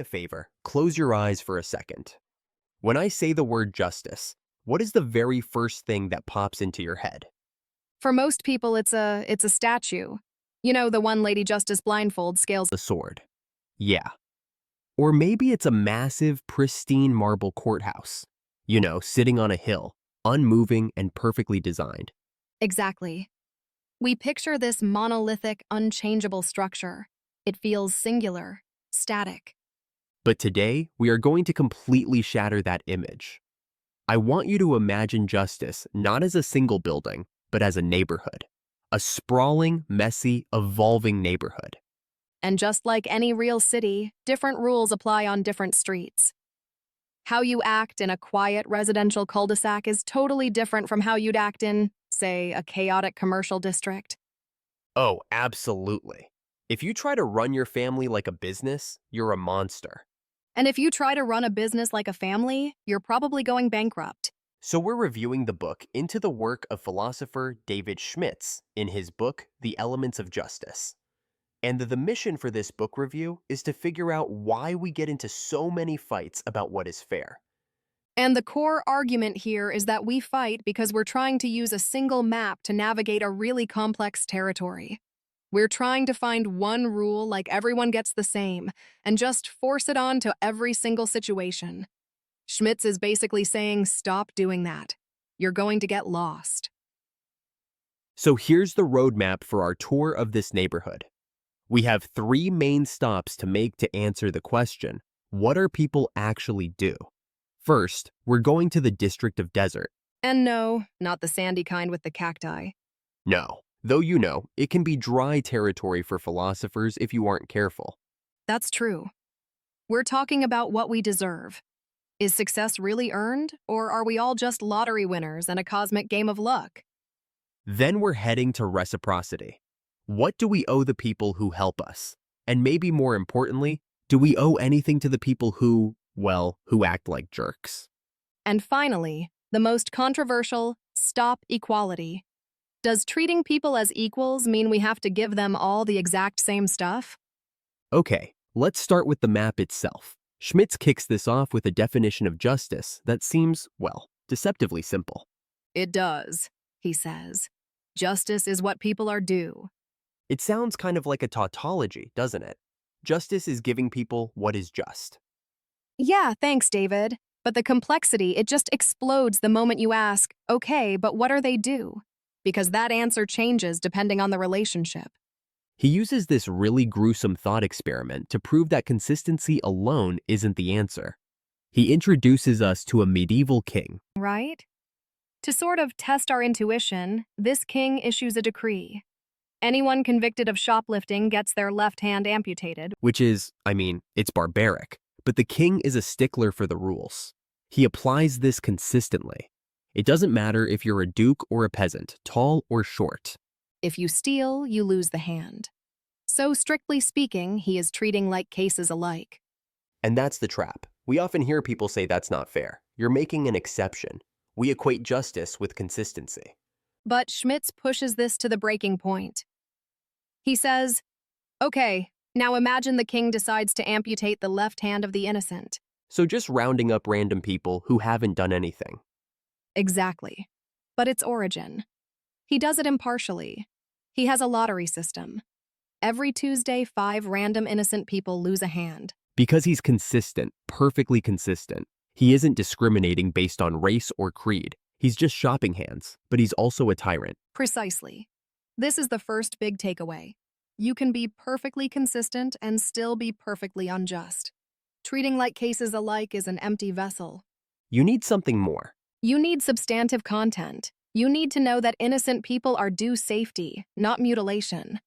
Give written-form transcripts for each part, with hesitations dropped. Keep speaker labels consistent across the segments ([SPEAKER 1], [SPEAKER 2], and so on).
[SPEAKER 1] a favor, close your eyes for a second. When I say the word justice, what is the very first thing that pops into your head?
[SPEAKER 2] For most people, it's a statue. You know, the one Lady Justice blindfold scales.
[SPEAKER 1] The sword. Yeah. Or maybe it's a massive, pristine marble courthouse. Sitting on a hill, unmoving and perfectly designed.
[SPEAKER 2] Exactly. We picture this monolithic, unchangeable structure. It feels singular, static.
[SPEAKER 1] But today, we are going to completely shatter that image. I want you to imagine justice not as a single building, but as a neighborhood. A sprawling, messy, evolving neighborhood.
[SPEAKER 2] And just like any real city, different rules apply on different streets. How you act in a quiet residential cul-de-sac is totally different from how you'd act in, say, a chaotic commercial district.
[SPEAKER 1] Oh, absolutely. If you try to run your family like a business, you're a monster.
[SPEAKER 2] And if you try to run a business like a family, you're probably going bankrupt.
[SPEAKER 1] So we're reviewing the book Into the Work of philosopher David Schmidtz in his book, The Elements of Justice. And the mission for this book review is to figure out why we get into so many fights about what is fair.
[SPEAKER 2] And the core argument here is that we fight because we're trying to use a single map to navigate a really complex territory. We're trying to find one rule like everyone gets the same, and just force it on to every single situation. Schmidtz is basically saying, stop doing that. You're going to get lost.
[SPEAKER 1] So here's the roadmap for our tour of this neighborhood. We have 3 main stops to make to answer the question, what are people actually do? First, we're going to the District of Desert.
[SPEAKER 2] And no, not the sandy kind with the cacti.
[SPEAKER 1] No, though it can be dry territory for philosophers if you aren't careful.
[SPEAKER 2] That's true. We're talking about what we deserve. Is success really earned, or are we all just lottery winners and a cosmic game of luck?
[SPEAKER 1] Then we're heading to Reciprocity. What do we owe the people who help us? And maybe more importantly, do we owe anything to the people who act like jerks?
[SPEAKER 2] And finally, the most controversial, stop equality. Does treating people as equals mean we have to give them all the exact same stuff?
[SPEAKER 1] Okay, let's start with the map itself. Schmidtz kicks this off with a definition of justice that seems, deceptively simple.
[SPEAKER 2] It does, he says. Justice is what people are due.
[SPEAKER 1] It sounds kind of like a tautology, doesn't it? Justice is giving people what is just.
[SPEAKER 2] Yeah, thanks, David. But the complexity, it just explodes the moment you ask, okay, but what are they due? Because that answer changes depending on the relationship.
[SPEAKER 1] He uses this really gruesome thought experiment to prove that consistency alone isn't the answer. He introduces us to a medieval king.
[SPEAKER 2] Right? To sort of test our intuition, this king issues a decree. Anyone convicted of shoplifting gets their left hand amputated.
[SPEAKER 1] Which is, it's barbaric. But the king is a stickler for the rules. He applies this consistently. It doesn't matter if you're a duke or a peasant, tall or short.
[SPEAKER 2] If you steal, you lose the hand. So strictly speaking, he is treating like cases alike.
[SPEAKER 1] And that's the trap. We often hear people say that's not fair. You're making an exception. We equate justice with consistency.
[SPEAKER 2] But Schmidtz pushes this to the breaking point. He says, okay, now imagine the king decides to amputate the left hand of the innocent.
[SPEAKER 1] So just rounding up random people who haven't done anything.
[SPEAKER 2] Exactly. But its origin. He does it impartially. He has a lottery system. Every Tuesday, 5 random innocent people lose a hand.
[SPEAKER 1] Because he's consistent, perfectly consistent. He isn't discriminating based on race or creed. He's just shopping hands, but he's also a tyrant.
[SPEAKER 2] Precisely. This is the first big takeaway. You can be perfectly consistent and still be perfectly unjust. Treating like cases alike is an empty vessel.
[SPEAKER 1] You need something more.
[SPEAKER 2] You need substantive content. You need to know that innocent people are due safety, not mutilation.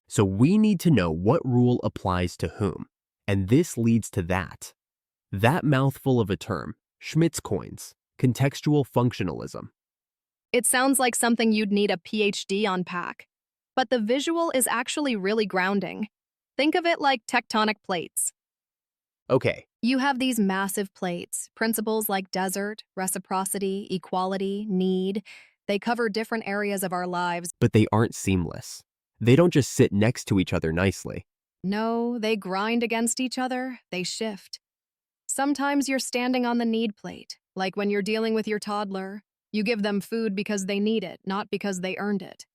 [SPEAKER 1] So we need to know what rule applies to whom. And this leads to that. That mouthful of a term, Schmidtz coins, contextual functionalism.
[SPEAKER 2] It sounds like something you'd need a PhD unpack. But the visual is actually really grounding. Think of it like tectonic plates.
[SPEAKER 1] Okay.
[SPEAKER 2] You have these massive plates, principles like desert, reciprocity, equality, need. They cover different areas of our lives.
[SPEAKER 1] But they aren't seamless. They don't just sit next to each other nicely.
[SPEAKER 2] No, they grind against each other, they shift. Sometimes you're standing on the need plate, like when you're dealing with your toddler. You give them food because they need it, not because they earned it.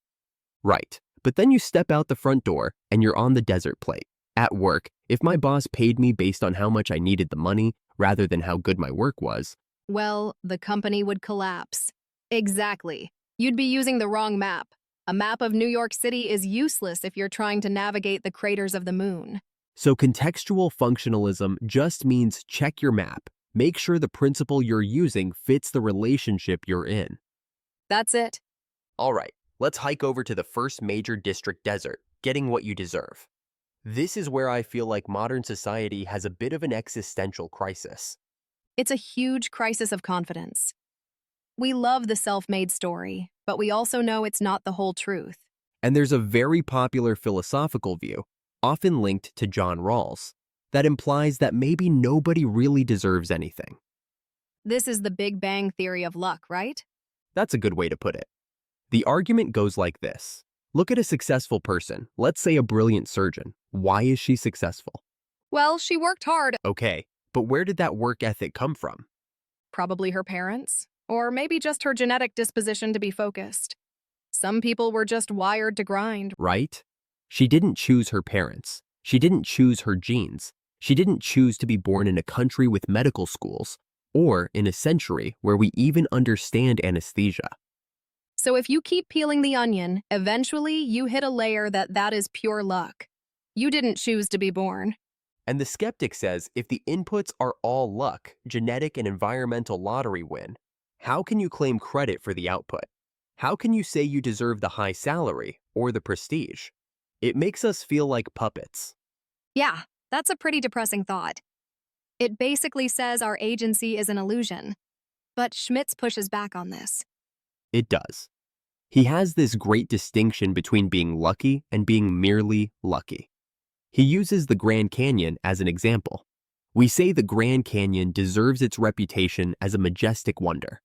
[SPEAKER 1] Right. But then you step out the front door and you're on the desert plate. At work, if my boss paid me based on how much I needed the money rather than how good my work was,
[SPEAKER 2] Well, the company would collapse. Exactly. You'd be using the wrong map. A map of New York City is useless if you're trying to navigate the craters of the moon.
[SPEAKER 1] so contextual functionalism just means check your map. Make sure the principle you're using fits the relationship you're in.
[SPEAKER 2] That's it.
[SPEAKER 1] All right, let's hike over to the first major district desert, getting what you deserve. This is where I feel like modern society has a bit of an existential crisis.
[SPEAKER 2] It's a huge crisis of confidence. We love the self-made story, but we also know it's not the whole truth.
[SPEAKER 1] And there's a very popular philosophical view, often linked to John Rawls, that implies that maybe nobody really deserves anything.
[SPEAKER 2] This is the Big Bang theory of luck, right?
[SPEAKER 1] That's a good way to put it. The argument goes like this. Look at a successful person, let's say a brilliant surgeon. Why is she successful?
[SPEAKER 2] Well, she worked hard.
[SPEAKER 1] Okay, but where did that work ethic come from?
[SPEAKER 2] Probably her parents, or maybe just her genetic disposition to be focused. Some people were just wired to grind.
[SPEAKER 1] Right? She didn't choose her parents. She didn't choose her genes. She didn't choose to be born in a country with medical schools, or in a century where we even understand anesthesia.
[SPEAKER 2] So if you keep peeling the onion, eventually you hit a layer that is pure luck. You didn't choose to be born.
[SPEAKER 1] And the skeptic says if the inputs are all luck, genetic and environmental lottery win, how can you claim credit for the output? How can you say you deserve the high salary or the prestige? It makes us feel like puppets.
[SPEAKER 2] Yeah, that's a pretty depressing thought. It basically says our agency is an illusion. But Schmidtz pushes back on this.
[SPEAKER 1] It does. He has this great distinction between being lucky and being merely lucky. He uses the Grand Canyon as an example. We say the Grand Canyon deserves its reputation as a majestic wonder.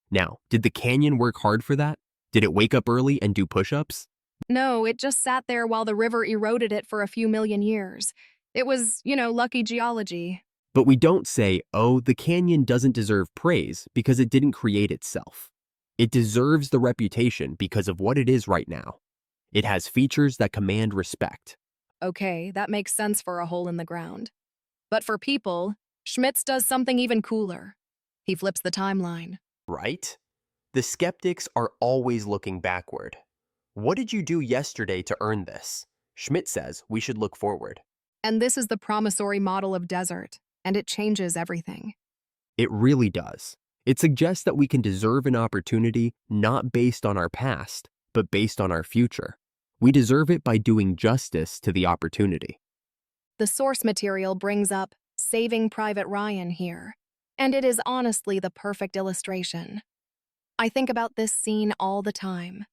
[SPEAKER 1] Now, did the canyon work hard for that? Did it wake up early and do push-ups?
[SPEAKER 2] No, it just sat there while the river eroded it for a few million years. It was, lucky geology.
[SPEAKER 1] But we don't say, oh, the canyon doesn't deserve praise because it didn't create itself. It deserves the reputation because of what it is right now. It has features that command respect.
[SPEAKER 2] Okay, that makes sense for a hole in the ground. But for people, Schmidtz does something even cooler. He flips the timeline.
[SPEAKER 1] Right? The skeptics are always looking backward. What did you do yesterday to earn this? Schmidt says we should look forward.
[SPEAKER 2] And this is the promissory model of desert, and it changes everything.
[SPEAKER 1] It really does. It suggests that we can deserve an opportunity not based on our past, but based on our future. We deserve it by doing justice to the opportunity.
[SPEAKER 2] The source material brings up Saving Private Ryan here, and it is honestly the perfect illustration. I think about this scene all the time.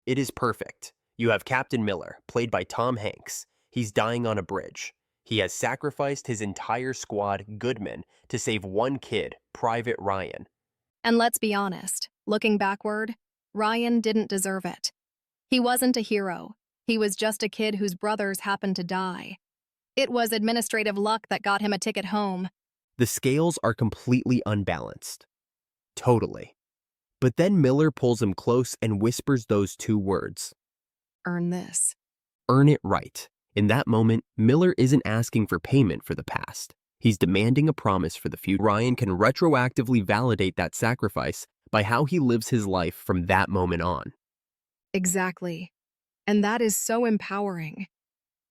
[SPEAKER 1] It is perfect. You have Captain Miller, played by Tom Hanks. He's dying on a bridge. He has sacrificed his entire squad, Goodman, to save one kid, Private Ryan.
[SPEAKER 2] And let's be honest, looking backward, Ryan didn't deserve it. He wasn't a hero. He was just a kid whose brothers happened to die. It was administrative luck that got him a ticket home.
[SPEAKER 1] The scales are completely unbalanced. Totally. But then Miller pulls him close and whispers those two words.
[SPEAKER 2] Earn this.
[SPEAKER 1] Earn it right. In that moment, Miller isn't asking for payment for the past. He's demanding a promise for the future. Ryan can retroactively validate that sacrifice by how he lives his life from that moment on.
[SPEAKER 2] Exactly. And that is so empowering.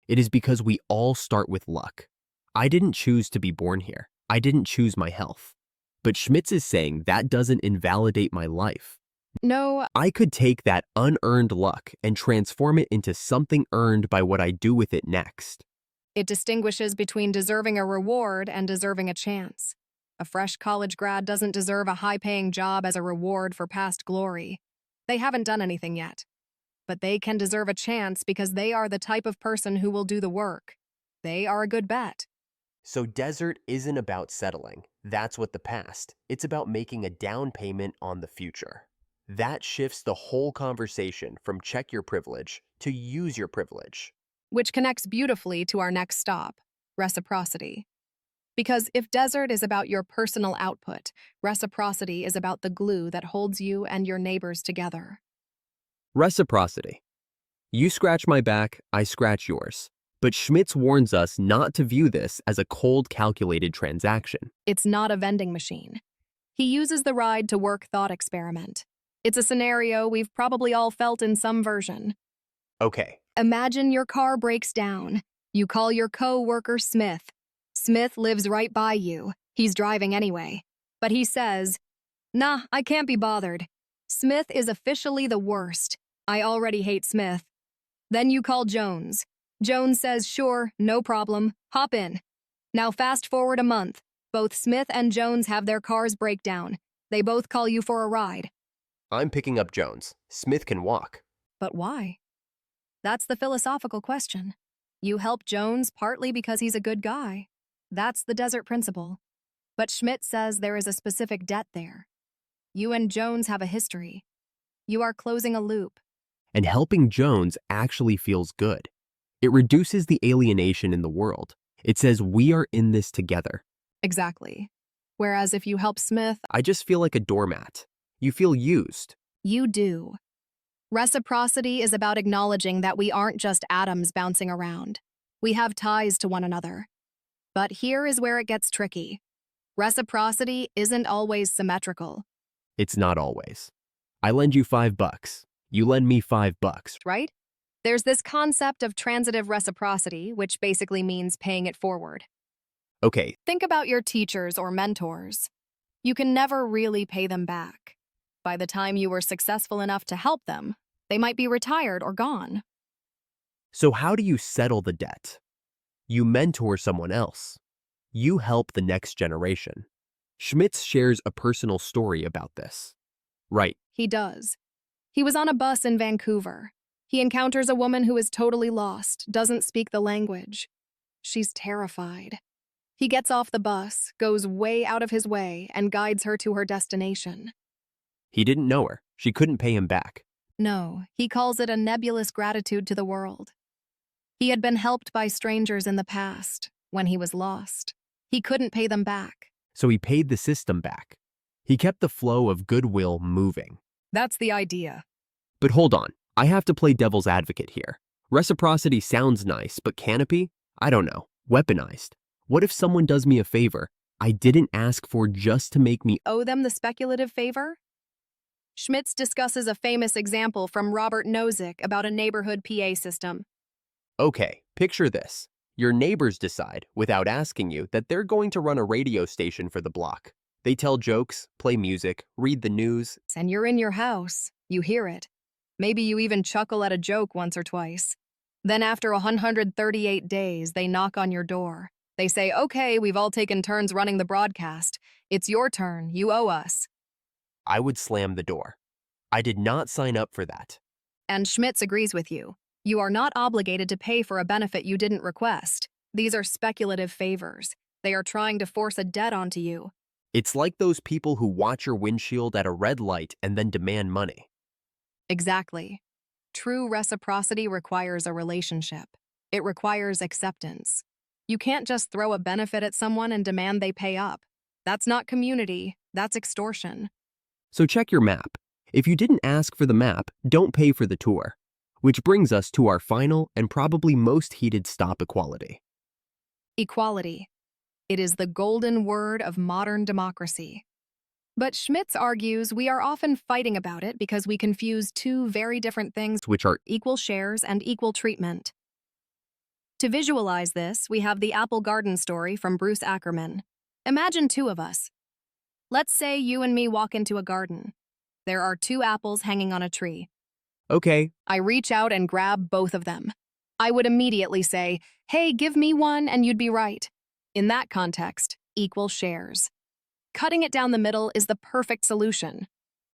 [SPEAKER 1] It is because we all start with luck. I didn't choose to be born here. I didn't choose my health. But Schmidtz is saying that doesn't invalidate my life.
[SPEAKER 2] No,
[SPEAKER 1] I could take that unearned luck and transform it into something earned by what I do with it next.
[SPEAKER 2] it distinguishes between deserving a reward and deserving a chance. A fresh college grad doesn't deserve a high-paying job as a reward for past glory. They haven't done anything yet. But they can deserve a chance because they are the type of person who will do the work. They are a good bet.
[SPEAKER 1] So desert isn't about settling. That's what the past. It's about making a down payment on the future. That shifts the whole conversation from check your privilege to use your privilege.
[SPEAKER 2] which connects beautifully to our next stop, reciprocity. Because if desert is about your personal output, reciprocity is about the glue that holds you and your neighbors together.
[SPEAKER 1] Reciprocity. You scratch my back, I scratch yours. But Schmidtz warns us not to view this as a cold, calculated transaction.
[SPEAKER 2] It's not a vending machine. He uses the ride to work thought experiment. It's a scenario we've probably all felt in some version.
[SPEAKER 1] Okay,
[SPEAKER 2] Imagine your car breaks down. You call your co-worker Smith. Smith lives right by you. He's driving anyway. But he says, "Nah, I can't be bothered. Smith is officially the worst. I already hate Smith." Then you call Jones. Jones says, "Sure, no problem. Hop in." Now fast forward a month. Both Smith and Jones have their cars break down. They both call you for a ride.
[SPEAKER 1] I'm picking up Jones. Smith can walk.
[SPEAKER 2] But why? That's the philosophical question. You help Jones partly because he's a good guy. That's the desert principle. But Schmidt says there is a specific debt there. You and Jones have a history. You are closing a loop.
[SPEAKER 1] And helping Jones actually feels good. It reduces the alienation in the world. It says we are in this together.
[SPEAKER 2] Exactly. Whereas if you help Smith,
[SPEAKER 1] I just feel like a doormat. You feel used.
[SPEAKER 2] you do. Reciprocity is about acknowledging that we aren't just atoms bouncing around. We have ties to one another. But here is where it gets tricky. Reciprocity isn't always symmetrical,
[SPEAKER 1] It's not always. I lend you $5. You lend me $5.
[SPEAKER 2] right? There's this concept of transitive reciprocity, which basically means paying it forward.
[SPEAKER 1] Okay,
[SPEAKER 2] Think about your teachers or mentors. You can never really pay them back. By the time you were successful enough to help them, they might be retired or gone.
[SPEAKER 1] so how do you settle the debt? You mentor someone else. You help the next generation. Schmidtz shares a personal story about this. Right,
[SPEAKER 2] He does. He was on a bus in Vancouver. He encounters a woman who is totally lost, doesn't speak the language. She's terrified. He gets off the bus, goes way out of his way, and guides her to her destination.
[SPEAKER 1] he didn't know her. She couldn't pay him back.
[SPEAKER 2] No, he calls it a nebulous gratitude to the world. He had been helped by strangers in the past, when he was lost. He couldn't pay them back.
[SPEAKER 1] So he paid the system back. He kept the flow of goodwill moving.
[SPEAKER 2] That's the idea.
[SPEAKER 1] But hold on, I have to play devil's advocate here. Reciprocity sounds nice, but canopy? I don't know. Weaponized. What if someone does me a favor I didn't ask for just to make me...
[SPEAKER 2] Owe them the speculative favor? Schmidtz discusses a famous example from Robert Nozick about a neighborhood PA system.
[SPEAKER 1] Okay, picture this. Your neighbors decide, without asking you, that they're going to run a radio station for the block. They tell jokes, play music, read the news.
[SPEAKER 2] And you're in your house. You hear it. Maybe you even chuckle at a joke once or twice. Then after 138 days, they knock on your door. They say, "Okay, we've all taken turns running the broadcast. It's your turn. You owe us."
[SPEAKER 1] I would slam the door. I did not sign up for that.
[SPEAKER 2] And Schmidtz agrees with you. You are not obligated to pay for a benefit you didn't request. These are speculative favors. They are trying to force a debt onto you.
[SPEAKER 1] It's like those people who watch your windshield at a red light and then demand money.
[SPEAKER 2] Exactly. True reciprocity requires a relationship. It requires acceptance. You can't just throw a benefit at someone and demand they pay up. That's not community, that's extortion.
[SPEAKER 1] So check your map. If you didn't ask for the map, don't pay for the tour. Which brings us to our final and probably most heated stop: equality.
[SPEAKER 2] Equality. It is the golden word of modern democracy. But Schmidtz argues we are often fighting about it because we confuse two very different things,
[SPEAKER 1] Which are
[SPEAKER 2] equal shares and equal treatment. To visualize this, we have the apple garden story from Bruce Ackerman. Imagine two of us. Let's say you and me walk into a garden. There are two apples hanging on a tree.
[SPEAKER 1] okay,
[SPEAKER 2] I reach out and grab both of them. I would immediately say, "Hey, give me one," and you'd be right. In that context, equal shares. Cutting it down the middle is the perfect solution.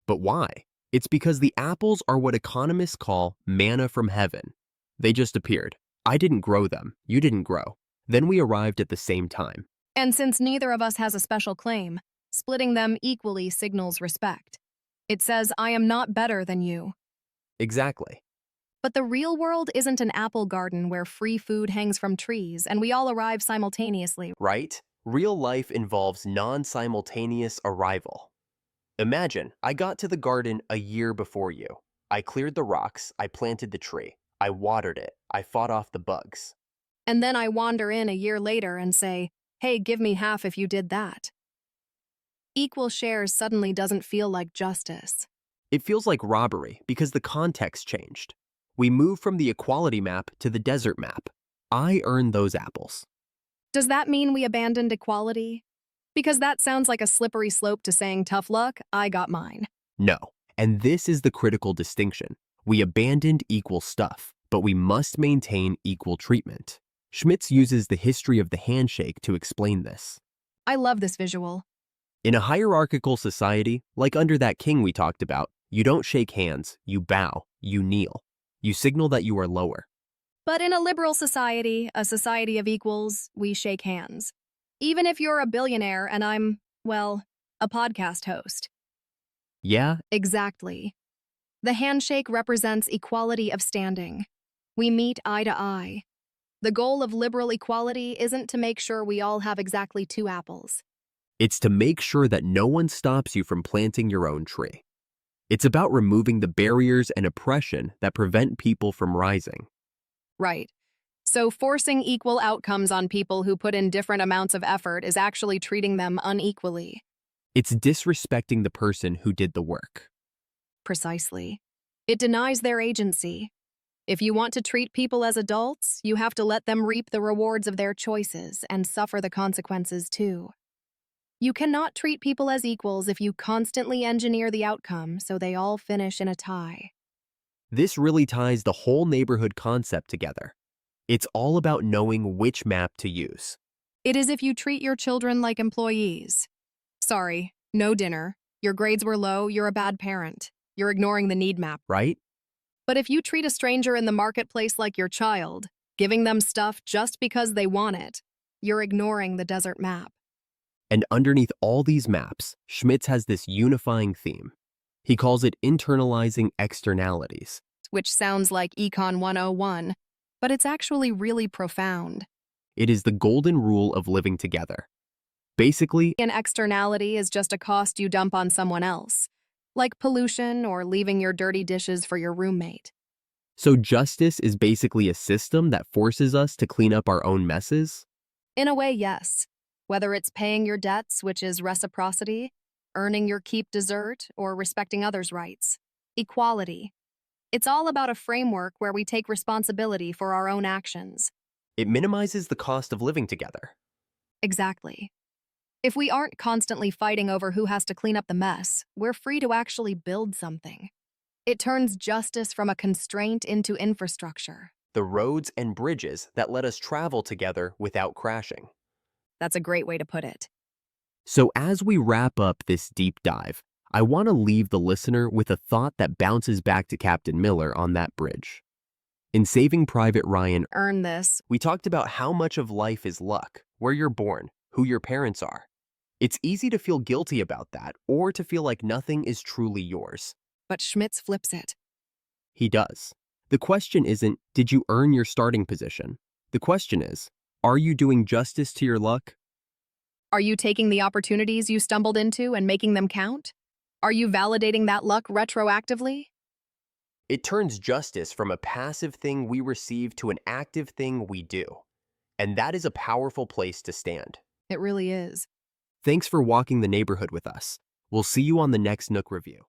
[SPEAKER 1] but why? It's because the apples are what economists call manna from heaven. They just appeared. I didn't grow them. You didn't grow. Then we arrived at the same time.
[SPEAKER 2] And since neither of us has a special claim, splitting them equally signals respect. It says, "I am not better than you."
[SPEAKER 1] Exactly.
[SPEAKER 2] But the real world isn't an apple garden where free food hangs from trees and we all arrive simultaneously.
[SPEAKER 1] Right? Real life involves non-simultaneous arrival. Imagine, I got to the garden a year before you. I cleared the rocks, I planted the tree, I watered it, I fought off the bugs.
[SPEAKER 2] And then I wander in a year later and say, hey, give me half if you did that. Equal shares suddenly doesn't feel like justice.
[SPEAKER 1] It feels like robbery because the context changed. We move from the equality map to the desert map. I earned those apples.
[SPEAKER 2] Does that mean we abandoned equality? Because that sounds like a slippery slope to saying tough luck, I got mine.
[SPEAKER 1] No. And this is the critical distinction. We abandoned equal stuff, but we must maintain equal treatment. Schmidtz uses the history of the handshake to explain this.
[SPEAKER 2] I love this visual.
[SPEAKER 1] In a hierarchical society, like under that king we talked about, you don't shake hands, you bow, you kneel. You signal that you are lower.
[SPEAKER 2] But in a liberal society, a society of equals, we shake hands. Even if you're a billionaire and I'm, well, a podcast host.
[SPEAKER 1] Yeah?
[SPEAKER 2] Exactly. The handshake represents equality of standing. We meet eye to eye. The goal of liberal equality isn't to make sure we all have exactly 2 apples.
[SPEAKER 1] It's to make sure that no one stops you from planting your own tree. It's about removing the barriers and oppression that prevent people from rising.
[SPEAKER 2] Right. So forcing equal outcomes on people who put in different amounts of effort is actually treating them unequally.
[SPEAKER 1] It's disrespecting the person who did the work.
[SPEAKER 2] Precisely. It denies their agency. If you want to treat people as adults, you have to let them reap the rewards of their choices and suffer the consequences too. You cannot treat people as equals if you constantly engineer the outcome so they all finish in a tie.
[SPEAKER 1] This really ties the whole neighborhood concept together. It's all about knowing which map to use.
[SPEAKER 2] It is if you treat your children like employees. Sorry, no dinner. Your grades were low, you're a bad parent. You're ignoring the need map.
[SPEAKER 1] Right?
[SPEAKER 2] But if you treat a stranger in the marketplace like your child, giving them stuff just because they want it, you're ignoring the desert map.
[SPEAKER 1] And underneath all these maps, Schmidtz has this unifying theme. He calls it internalizing externalities.
[SPEAKER 2] Which sounds like Econ 101, but it's actually really profound.
[SPEAKER 1] It is the golden rule of living together. Basically,
[SPEAKER 2] An externality is just a cost you dump on someone else, like pollution or leaving your dirty dishes for your roommate.
[SPEAKER 1] so justice is basically a system that forces us to clean up our own messes?
[SPEAKER 2] In a way, yes. Whether it's paying your debts, which is reciprocity, earning your keep dessert, or respecting others' rights. Equality. It's all about a framework where we take responsibility for our own actions.
[SPEAKER 1] It minimizes the cost of living together.
[SPEAKER 2] Exactly. If we aren't constantly fighting over who has to clean up the mess, we're free to actually build something. It turns justice from a constraint into infrastructure.
[SPEAKER 1] The roads and bridges that let us travel together without crashing.
[SPEAKER 2] That's a great way to put it.
[SPEAKER 1] So as we wrap up this deep dive, I want to leave the listener with a thought that bounces back to Captain Miller on that bridge. In Saving Private Ryan,
[SPEAKER 2] Earn this.
[SPEAKER 1] we talked about how much of life is luck, where you're born, who your parents are. It's easy to feel guilty about that or to feel like nothing is truly yours.
[SPEAKER 2] But Schmidtz flips it.
[SPEAKER 1] He does. The question isn't, did you earn your starting position? The question is, are you doing justice to your luck?
[SPEAKER 2] Are you taking the opportunities you stumbled into and making them count? Are you validating that luck retroactively?
[SPEAKER 1] It turns justice from a passive thing we receive to an active thing we do. And that is a powerful place to stand.
[SPEAKER 2] It really is.
[SPEAKER 1] Thanks for walking the neighborhood with us. We'll see you on the next Nook Review.